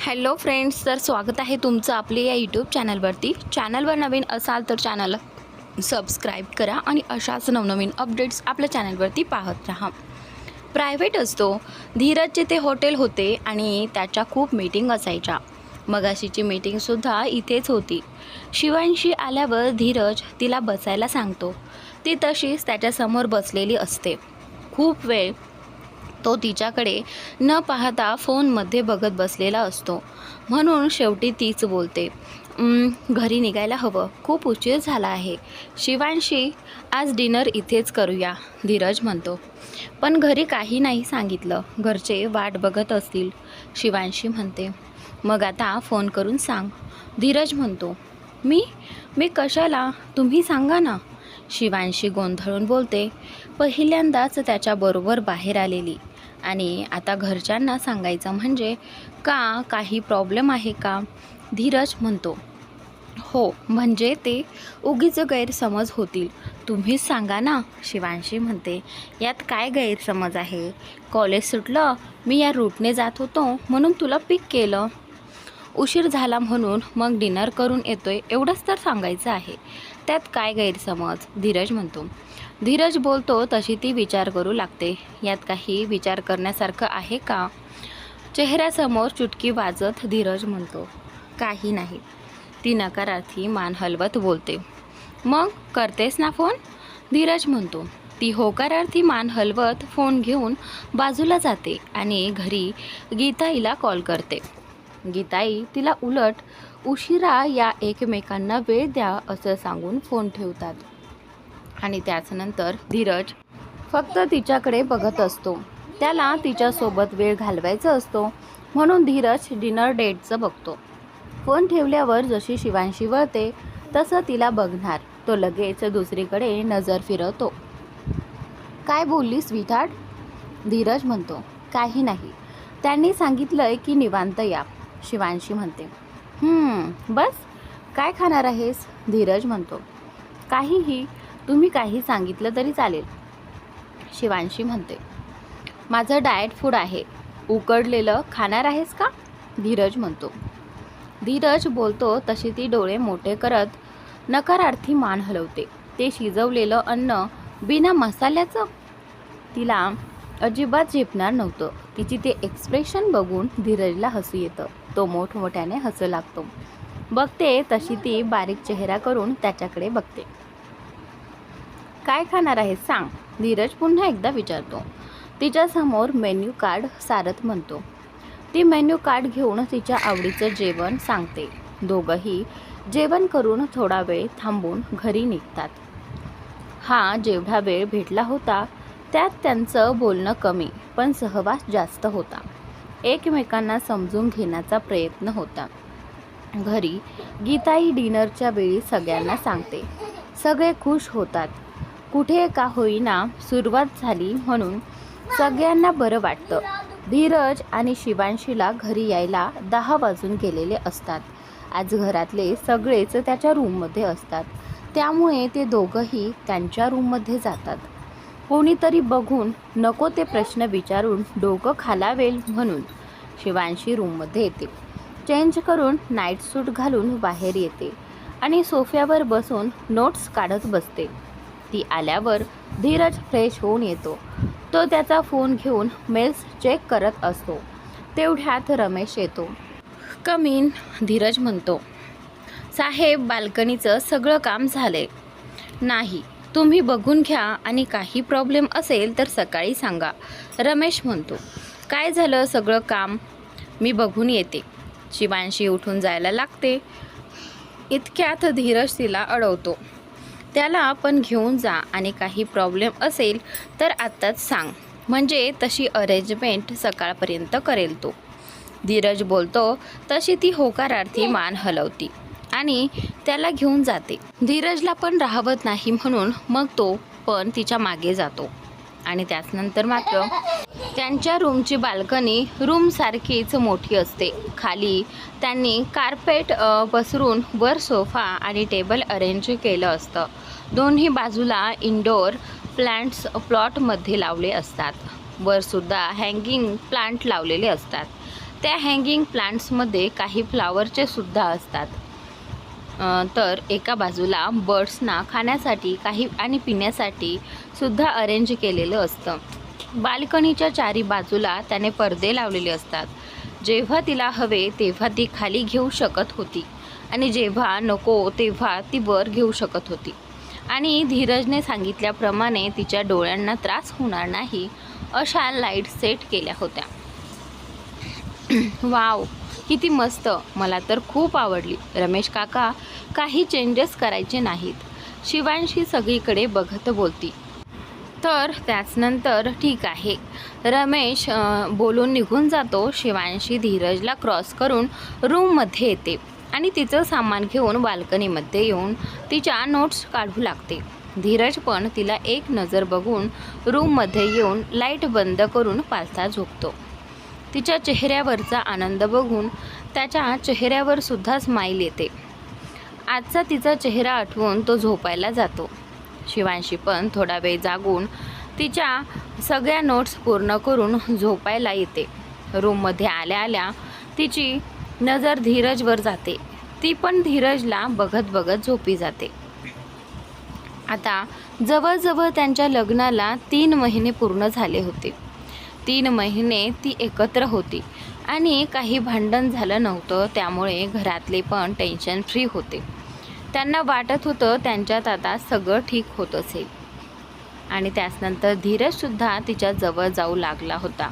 Hello friends, तर स्वागत आहे तुमचं आपले या यूट्यूब चॅनलवरती. चॅनलवर नवीन असाल तर चॅनलला सबस्क्राईब करा आणि अशाच नवनवीन अपडेट्स आपल्या चॅनलवरती पाहत राहा. प्रायव्हेट असतो. धीरजचे ते हॉटेल होते आणि त्याच्या खूप मीटिंग असायच्या. मगाशीची मीटिंगसुद्धा इथेच होती. शिवांशी आल्यावर धीरज तिला बसायला सांगतो. ती तशीच त्याच्यासमोर बसलेली असते. खूप वेळ तो तिच्याकडे न पाहता फोनमध्ये बघत बसलेला असतो. म्हणून शेवटी तीच बोलते, घरी निघायला हवं, खूप उशीर झाला आहे. शिवांशी, आज डिनर इथेच करूया, धीरज म्हणतो. पण घरी काही नाही सांगितलं, घरचे वाट बघत असतील, शिवांशी म्हणते. मग आता फोन करून सांग, धीरज म्हणतो. मी मी कशाला, तुम्ही सांगा ना, शिवांशी गोंधळून बोलते. पहिल्यांदाच त्याच्याबरोबर बाहेर आलेली आणि आता घरच्यांना सांगायचं म्हणजे का, काही प्रॉब्लेम आहे का, धीरज म्हणतो. हो, म्हणजे ते उगीच गैरसमज होतील, तुम्हीच सांगा ना, शिवांशी म्हणते. यात काय गैरसमज आहे, कॉलेज सुटलं, मी या रूटने जात होतो म्हणून तुला पिक केलं, उशीर झाला म्हणून मग डिनर करून येतोय, एवढंच तर सांगायचं आहे, त्यात काय गैरसमज, धीरज म्हणतो. धीरज बोलतो तशी ती विचार करू लागते. यात काही विचार करण्यासारखं आहे का, चेहऱ्यासमोर चुटकी वाजत धीरज म्हणतो. काही नाही. ती नकारार्थी मान हलवत बोलते. मग करतेस ना फोन, धीरज म्हणतो. ती होकारार्थी मान हलवत फोन घेऊन बाजूला जाते आणि घरी गीताईला कॉल करते. गीताई तिला उलट उशिरा या एकमेकांना वेळ द्या असं सांगून फोन ठेवतात. आणि त्याचनंतर धीरज फक्त तिच्याकडे बघत असतो. त्याला तिच्यासोबत वेळ घालवायचा असतो म्हणून धीरज डिनर डेटचं बघतो. फोन ठेवल्यावर जशी शिवांशी वळते तसं तिला बघणार तो लगेच दुसरीकडे नजर फिरवतो. काय बोलली स्वीटहार्ट, धीरज म्हणतो. काही नाही, त्यांनी सांगितलंय की निवांत या, शिवांशी म्हणते. बस, काय खाणार आहेस, धीरज म्हणतो. काहीही, तुम्ही काही सांगितलं तरी चालेल, शिवांशी म्हणते. माझं डाएट फूड आहे, उकडलेलं खाणार आहेस का, धीरज म्हणतो. धीरज बोलतो तशी ती डोळे मोठे करत नकारार्थी मान हलवते. ते शिजवलेलं अन्न बिना मसाल्याचं तिला अजिबात झेपणार नव्हतं. तिची ते एक्सप्रेशन बघून धीरजला हसू येतं. तो मोठमोठ्याने हसू लागतो. बघते तशी ती बारीक चेहरा करून त्याच्याकडे बघते. काय खाणार आहे सांग, धीरज पुन्हा एकदा विचारतो. तिच्यासमोर मेन्यू कार्ड सारत म्हणतो. ती मेन्यू कार्ड घेऊन तिच्या आवडीचं जेवण सांगते. दोघंही जेवण करून थोडा वेळ थांबून घरी निघतात. हा जेवढा वेळ भेटला होता त्यात त्यांचं बोलणं कमी पण सहवास जास्त होता. एकमेकांना समजून घेण्याचा प्रयत्न होता. घरी गीताई डिनरच्या वेळी सगळ्यांना सांगते. सगळे खुश होतात. कुठे का होईना सुरुवात झाली म्हणून सगळ्यांना बरं वाटतं. धीरज आणि शिवांशीला घरी यायला 10 वाजून गेलेले असतात. आज घरातले सगळेच त्याच्या रूममध्ये असतात. त्यामुळे ते दोघंही त्यांच्या रूममध्ये जातात. कोणीतरी बघून नको ते प्रश्न विचारून डोकं खालावेल म्हणून शिवांशी रूममध्ये येते. चेंज करून नाईट सूट घालून बाहेर येते आणि सोफ्यावर बसून नोट्स काढत बसते. ती आल्यावर धीरज फ्रेश होऊन येतो. तो त्याचा फोन घेऊन मेल्स चेक करत असतो. तेवढ्यात रमेश येतो. कम इन, धीरज म्हणतो. साहेब, बाल्कनीचं सगळं काम झालंय. नाही, तुम्ही बघून घ्या आणि काही प्रॉब्लेम असेल तर सकाळी सांगा, रमेश म्हणतो. काय झालं सगळं काम, मी बघून येते. शिवांशी उठून जायला लागते. इतक्यात धीरज तिला अडवतो. त्याला आपण घेऊन जा आणि काही प्रॉब्लेम असेल तर आत्ताच सांग, म्हणजे तशी अरेंजमेंट सकाळपर्यंत करेल तो, धीरज बोलतो. तशी ती होकारार्थी मान हलवती आणि त्याला घेऊन जाते. धीरजला पण राहवत नाही म्हणून मग तो पण तिच्या मागे जातो. आणि त्याचनंतर मात्र त्यांच्या रूमची बाल्कनी रूमसारखीच मोठी असते. खाली त्यांनी कार्पेट पसरून वर सोफा आणि टेबल अरेंज केलं असतं. दोन्ही बाजूला इंडोर प्लांट्स प्लॉटमध्ये लावले असतात. वरसुद्धा हँगिंग प्लांट लावलेले असतात. त्या हँगिंग प्लांट्समध्ये काही फ्लावरचे सुद्धा असतात. तर एका बाजूला बर्ड्सना खाण्यासाठी काही आणि पिण्यासाठी सुद्धा अरेंज केलेलं असतं. बाल्कनीच्या चारी बाजूला त्याने पडदे लावलेले असतात. जेव्हा तिला हवे तेव्हा ती खाली घेऊ शकत होती आणि जेव्हा नको तेव्हा ती वर घेऊ शकत होती. आणि धीरजने सांगितल्याप्रमाणे तिच्या डोळ्यांना त्रास होणार नाही अशा लाईट सेट केल्या होत्या. वाव, किती मस्त, मला तर खूप आवडली. रमेश काका काही चेंजेस करायचे नाहीत. शिवांशी सगळीकडे बघत बोलती. तर त्याचनंतर ठीक आहे, रमेश बोलून निघून जातो. शिवांशी धीरजला क्रॉस करून रूममध्ये येते आणि तिचं सामान घेऊन बाल्कनीमध्ये येऊन तिच्या नोट्स काढू लागते. धीरज पण तिला एक नजर बघून रूममध्ये येऊन लाईट बंद करून पालथा झोपतो. तिच्या चेहऱ्यावरचा आनंद बघून त्याच्या चेहऱ्यावर सुद्धा स्माईल येते. आजचा तिचा चेहरा आठवून तो झोपायला जातो. शिवांशी पण थोडा वेळ जागून तिच्या सगळ्या नोट्स पूर्ण करून झोपायला येते. रूममध्ये आल्या आल्या तिची नजर धीरजवर जाते. ती पण धीरजला बघत बघत झोपी जाते. आता जवळजवळ त्यांच्या लग्नाला 3 महिने पूर्ण झाले होते. 3 महिने ती एकत्र होती आणि काही भांडण झालं नव्हतं. त्यामुळे घरातले पण टेन्शन फ्री होते. त्यांना वाटत होतं त्यांच्यात आता सगळं ठीक होत असेल. आणि त्याचनंतर धीरजसुद्धा तिच्या जवळ जाऊ लागला होता.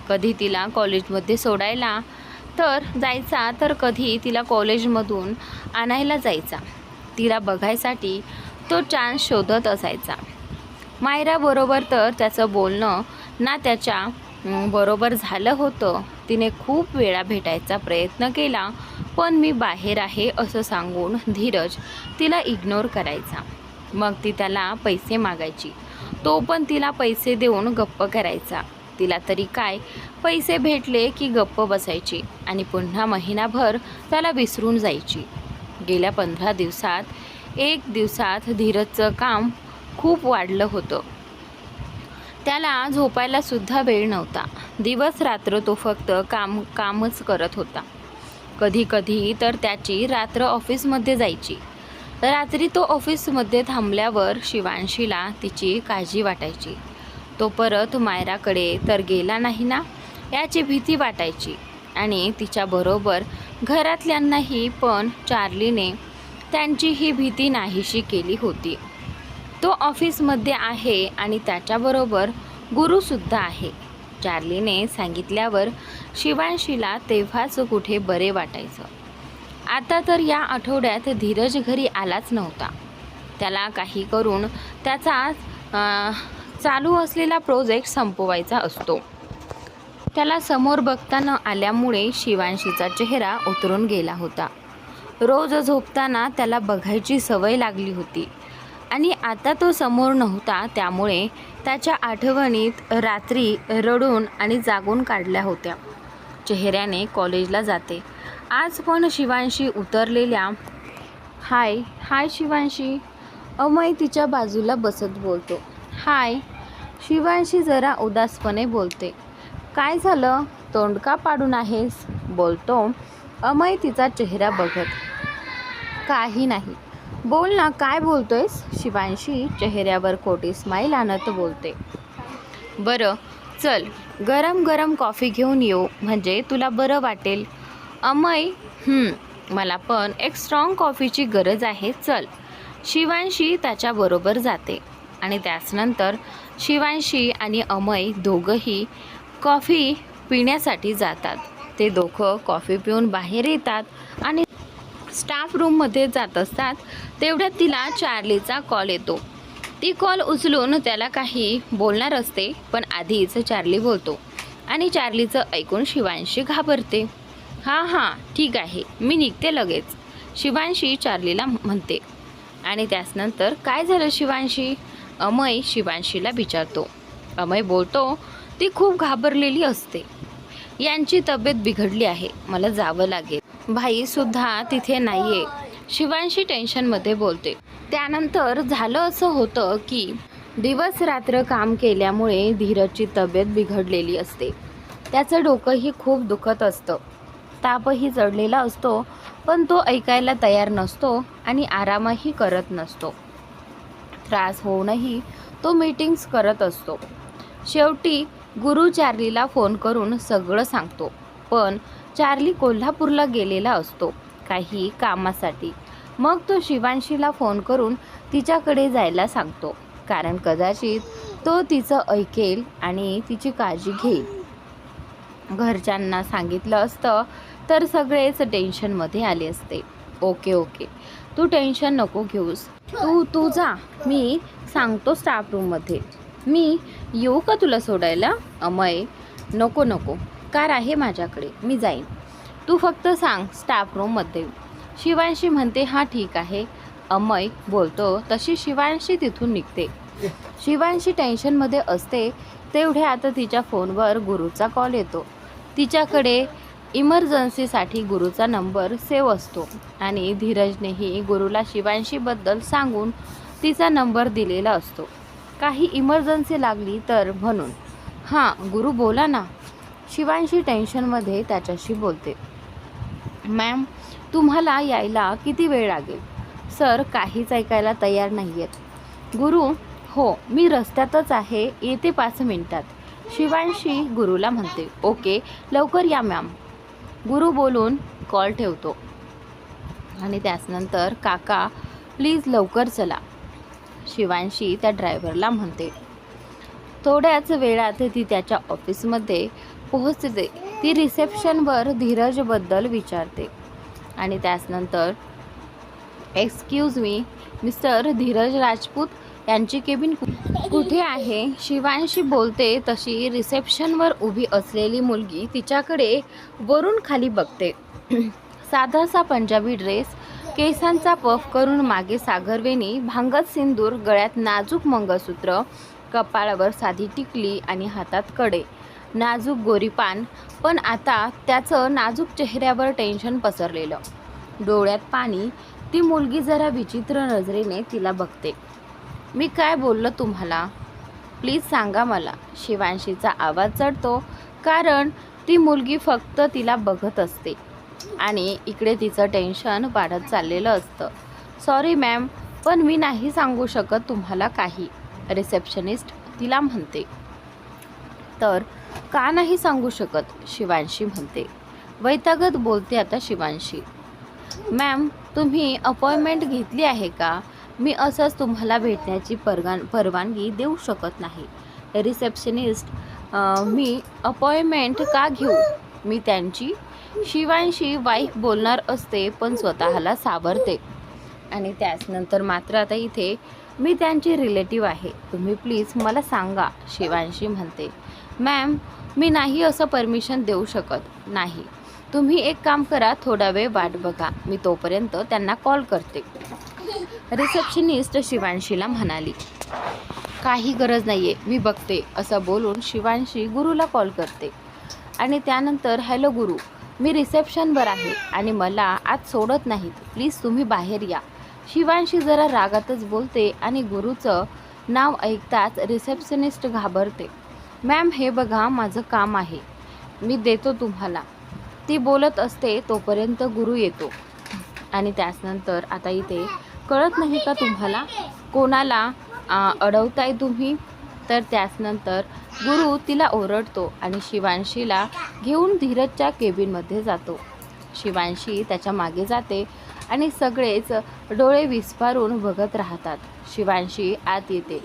कधी तिला कॉलेजमध्ये सोडायला तर जायचा, तर कधी तिला कॉलेजमधून आणायला जायचा. तिला बघायसाठी तो चान्स शोधत असायचा. मायराबरोबर तर त्याचं बोलणं ना त्याच्या बरोबर झालं होतं. तिने खूप वेळा भेटायचा प्रयत्न केला, पण मी बाहेर आहे असं सांगून धीरज तिला इग्नोर करायचा. मग ती त्याला पैसे मागायची, तो पण तिला पैसे देऊन गप्प करायचा. तिला तरी काय, पैसे भेटले की गप्प बसायची आणि पुन्हा महिनाभर त्याला विसरून जायची. गेल्या 15 दिवसात एक दिवसात धीरजचं काम खूप वाढलं होतं. त्याला झोपायला सुद्धा वेळ नव्हता. दिवस रात्र तो फक्त कामच करत होता. कधी कधी तर त्याची रात्र ऑफिसमध्ये जायची. रात्री तो ऑफिसमध्ये थांबल्यावर शिवांशीला तिची काळजी वाटायची. तो परत मायराकडे तर गेला नाही ना याची भीती वाटायची. आणि तिच्याबरोबर घरातल्यांनाही पण चार्लीने त्यांची ही भीती नाहीशी केली होती. तो ऑफिसमध्ये आहे आणि त्याच्याबरोबर गुरुसुद्धा आहे. चार्लीने सांगितल्यावर शिवांशीला तेव्हाच कुठे बरे वाटायचं. आता तर या आठवड्यात धीरज घरी आलाच नव्हता. त्याला काही करून त्याचा चालू असलेला प्रोजेक्ट संपवायचा असतो. त्याला समोर बघता न आल्यामुळे शिवांशीचा चेहरा उतरून गेला होता. रोज झोपताना त्याला बघायची सवय लागली होती आणि आता तो समोर नव्हता. त्यामुळे त्याच्या आठवणीत रात्री रडून आणि जागून काढल्या होत्या. चेहऱ्याने कॉलेजला जाते. आज पण शिवांशी उतरलेल्या हाय शिवांशी, अमय तिच्या बाजूला बसत बोलतो. हाय. शिवांशी जरा उदासपणे बोलते. काय झालं, तोंड का पाडून आहेस, बोलतो अमय तिचा चेहरा बघत. काही नाही, बोल ना, काय बोलतोयस, शिवांशी चेहऱ्यावर खोटी स्माईल आणत बोलते. बरं चल, गरम गरम कॉफी घेऊन येऊ, म्हणजे तुला बरं वाटेल. अमय मला पण एक स्ट्रॉंग कॉफीची गरज आहे, चल. शिवांशी त्याच्याबरोबर जाते आणि त्याचनंतर शिवांशी आणि अमय दोघंही कॉफी पिण्यासाठी जातात. ते दोघं कॉफी पिऊन बाहेर येतात आणि स्टाफ रूममध्ये जात असतात. तेवढ्यात तिला चार्लीचा कॉल येतो. ती कॉल उचलून त्याला काही बोलणार असते, पण आधीच चार्ली बोलतो आणि चार्लीचं ऐकून शिवांशी घाबरते. हां ठीक आहे, मी निघते लगेच, शिवांशी चार्लीला म्हणते. आणि त्याचनंतर काय झालं शिवांशी, अमय शिवांशीला विचारतो. अमय बोलतो, ती खूप घाबरलेली असते. यांची तब्येत बिघडली आहे, मला जावं लागेल. भाईसुद्धा तिथे नाही आहे, शिवांशी टेन्शनमध्ये बोलते. त्यानंतर झालं असं होतं की दिवस रात्र काम केल्यामुळे धीरजची तब्येत बिघडलेली असते. त्याचं डोकंही खूप दुखत असतं, तापही चढलेला असतो, पण तो ऐकायला तयार नसतो आणि आरामही करत नसतो. त्रास होऊनही तो मीटिंग्स करत असतो. शेवटी गुरु चार्लीला फोन करून सगळं सांगतो, पण चार्ली कोल्हापूरला गेलेला असतो काही कामासाठी. मग तो शिवांशीला फोन करून तिच्याकडे जायला सांगतो, कारण कदाचित तो तिचं ऐकेल आणि तिची काळजी घेईल. घरच्यांना सांगितलं असतं तर सगळेच टेन्शनमध्ये आले असते. ओके, तू टेन्शन नको घेऊस, तू जा, मी सांगतो स्टाफ रूममध्ये. मी येऊ का तुला सोडायला? अमय, नको, कार आहे माझ्याकडे, मी जाईन, तू फक्त सांग स्टाफ रूममध्ये. शिवांशी म्हणते हां ठीक आहे. अमय बोलतो तशी शिवांशी तिथून निघते. शिवांशी टेन्शनमध्ये असते तेवढ्यात तिच्या फोनवर गुरुचा कॉल येतो. तिच्याकडे इमर्जन्सीसाठी गुरुचा नंबर सेव्ह असतो आणि धीरजनेही गुरुला शिवांशीबद्दल सांगून तिचा नंबर दिलेला असतो, काही इमर्जन्सी लागली तर म्हणून. हां गुरु बोला ना. शिवांशी टेन्शनमध्ये त्याच्याशी बोलते. मॅम, तुम्हाला यायला किती वेळ लागेल? सर काहीच ऐकायला तयार नाही आहेत. गुरु, हो मी रस्त्यातच आहे, येते 5 मिनिटात. शिवांशी गुरुला म्हणते. ओके, लवकर या मॅम. गुरु बोलून कॉल ठेवतो आणि त्याचनंतर काका प्लीज लवकर चला, शिवांशी त्या ड्रायव्हरला म्हणते. थोड्याच वेळात ती त्याच्या ऑफिसमध्ये पोहोचते. ती रिसेप्शनवर धीरजबद्दल विचारते आणि त्याचनंतर excuse me, mister Dheeraj Rajput यांची केबिन कुठे आहे? शिवांशी बोलते तशी रिसेप्शनवर उभी असलेली मुलगी तिच्याकडे वरून खाली बघते. साधासा पंजाबी ड्रेस, केसांचा पफ करून मागे सागरवेणी, भांगत सिंदूर, गळ्यात नाजूक मंगळसूत्र, कपाळावर साधी टिकली आणि हातात कडे, नाजूक गोरीपान. पण आता त्याचं नाजूक चेहऱ्यावर टेन्शन पसरलेलं, डोळ्यात पाणी. ती मुलगी जरा विचित्र नजरेने तिला बघते. मी काय बोललो तुम्हाला? प्लीज सांगा मला. शिवांशीचा आवाज चढतो, कारण ती मुलगी फक्त तिला बघत असते आणि इकडे तिचं टेन्शन वाढत चाललेलं असतं. सॉरी मॅम, पण मी नाही सांगू शकत तुम्हाला काही, रिसेप्शनिस्ट तिला म्हणते. तर का नाही सांगू शकत? शिवांशी म्हणते. वैतागत बोलते आता शिवांशी. मॅम, तुम्ही अपॉइंटमेंट घेतली आहे का? मी असंच तुम्हाला भेटण्याची परवानगी देऊ शकत नाही. रिसेप्शनिस्ट, मी अपॉइंटमेंट का घेऊ? मी त्यांची. शिवांशी वाईफ बोलणार असते पण स्वतःला सावरते आणि त्याचनंतर मात्र आता इथे मी त्यांची रिलेटिव्ह आहे, तुम्ही प्लीज मला सांगा, शिवांशी म्हणते. मॅम, मी नाही असं परमिशन देऊ शकत नाही. तुम्ही एक काम करा, थोडा वेळ वाट बघा, मी तोपर्यंत त्यांना कॉल करते. रिसेप्शनिस्ट शिवांशीला म्हणाली. काही गरज नाही आहे, मी बघते, असं बोलून शिवांशी गुरुला कॉल करते आणि त्यानंतर हॅलो गुरु, मी रिसेप्शनवर आहे आणि मला आज सोडत नाहीत, प्लीज तुम्ही बाहेर या. शिवांशी जरा रागातच बोलते आणि गुरुचं नाव ऐकताच रिसेप्शनिस्ट घाबरते. मॅम हे बघा, माझं काम आहे, मी देतो तुम्हाला. ती बोलत असते तोपर्यंत गुरु येतो आणि त्याचनंतर आता इथे कळत नाही का तुम्हाला कोणाला अडवताय तुम्ही? तर त्याचनंतर गुरु तिला ओरडतो आणि शिवांशीला घेऊन धीरजच्या केबिनमध्ये जातो. शिवांशी त्याच्या मागे जाते आणि सगळेच डोळे विस्फारून बघत राहतात. शिवांशी आत येते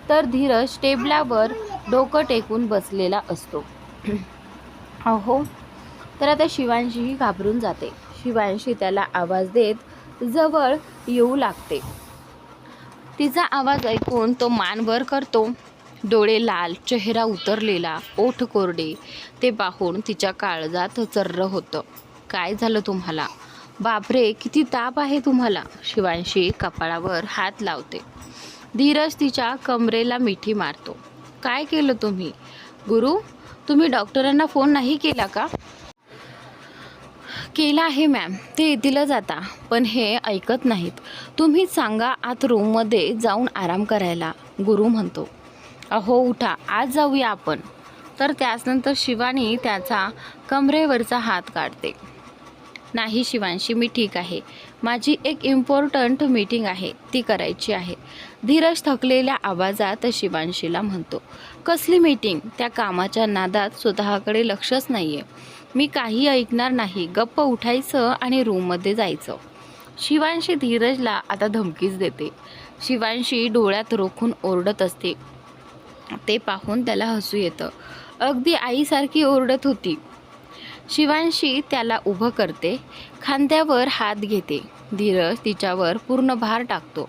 तर धीरज टेबलावर डोकं टेकून बसलेला असतो. अहो, तर आता शिवांशीही घाबरून जाते. शिवांशी त्याला आवाज देत जवळ येऊ लागते. तिचा आवाज ऐकून तो मान वर करतो. डोळे लाल, चेहरा उतरलेला, ओठ कोरडे. ते पाहून तिच्या काळजात चर्र होतं. काय झालं तुम्हाला? बापरे, किती ताप आहे तुम्हाला? शिवांशी कपाळावर हात लावते. धीरज तिच्या कमरेला मिठी मारतो. काय केलं तुम्ही? गुरु, तुम्ही डॉक्टरांना फोन नाही केला का? केला आहे मॅम, ते येतीलच आता, पण हे ऐकत नाहीत. तुम्हीच सांगा आत रूममध्ये जाऊन आराम करायला, गुरु म्हणतो. अहो उठा, आज जाऊया आपण. तर त्यानंतर शिवानी त्याचा कमरेवरचा हात काढते. नाही शिवांशी, मी ठीक आहे. माझी एक इम्पॉर्टंट मीटिंग आहे, ती करायची आहे. धीरज थकलेल्या आवाजात शिवांशीला म्हणतो. कसली मीटिंग? त्या कामाच्या नादात स्वतःकडे लक्षच नाही आहे. मी काही ऐकणार नाही. गप्प उठायचं आणि रूममध्ये जायचं. शिवांशी धीरजला आता धमकीच देते. शिवांशी डोळ्यात रोखून ओरडत असते. ते पाहून त्याला हसू येतं. अगदी आईसारखी ओरडत होती. शिवांशी त्याला उभं करते, खांद्यावर हात घेते. धीरज तिच्यावर पूर्ण भार टाकतो.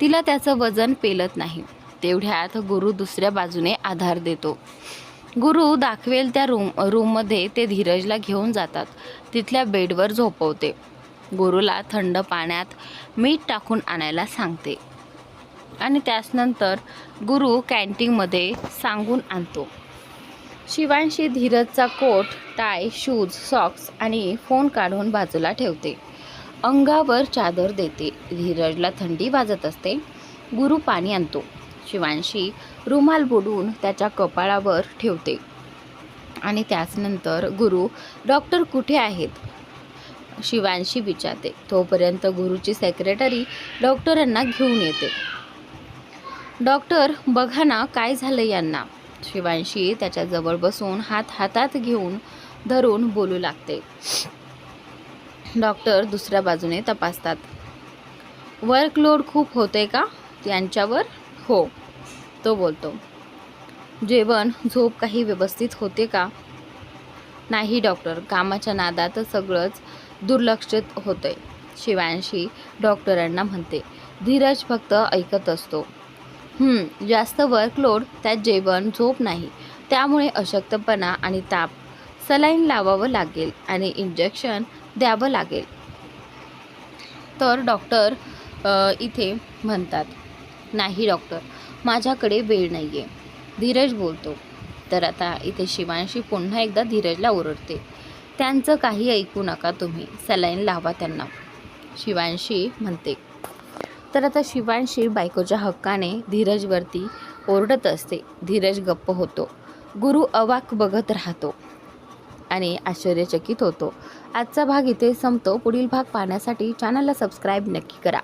तिला त्याचं वजन पेलत नाही. तेवढ्यात गुरु दुसऱ्या बाजूने आधार देतो. गुरु दाखवेल त्या रूममध्ये ते धीरजला घेऊन जातात. तिथल्या बेडवर झोपवते. गुरुला थंड पाण्यात मीठ टाकून आणायला सांगते आणि त्यानंतर गुरु कॅन्टीनमध्ये सांगून आणतो. शिवांशी धीरजचा कोट, टाय, शूज, सॉक्स आणि फोन काढून बाजूला ठेवते. अंगावर चादर देते. धीरजला थंडी वाजत असते. गुरु पाणी आणतो. शिवांशी रुमाल बुडवून त्याच्या कपाळावर ठेवते आणि त्यानंतर गुरु, डॉक्टर कुठे आहेत? शिवांशी विचारते. तोपर्यंत गुरुची सेक्रेटरी डॉक्टरांना घेऊन येते. डॉक्टर, बघा ना काय झालं यांना. शिवांशी त्याच्याजवळ बसून हात हातात घेऊन धरून बोलू लागते. डॉक्टर दुसऱ्या बाजूने तपासतात. वर्कलोड खूप होते का यांच्यावर? हो, तो बोलतो. जेवण झोप काही व्यवस्थित होते का? नाही डॉक्टर, कामाच्या नादात सगळंच दुर्लक्षित होतंय. शिवांशी डॉक्टरांना म्हणते. धीरज फक्त ऐकत असतो. जास्त वर्कलोड, त्यात जेवण झोप नाही, त्यामुळे अशक्तपणा आणि ताप. सलाईन लावावं लागेल आणि इंजेक्शन द्यावं लागेल. तर डॉक्टर इथे म्हणतात. नाही डॉक्टर, माझ्याकडे वेळ नाही आहे, धीरज बोलतो. तर आता इथे शिवांशी पुन्हा एकदा धीरजला ओरडते. त्यांचं काही ऐकू नका तुम्ही, सलाईन लावा त्यांना, शिवांशी म्हणते. तर आता शिवांशी बायकोच्या हक्काने धीरजवरती ओरडत असते. धीरज गप्प होतो. गुरु अवाक बघत राहतो आणि आश्चर्यचकित होतो. आजचा भाग इथे संपतो. पुढील भाग पाहण्यासाठी चॅनलला सबस्क्राईब नक्की करा.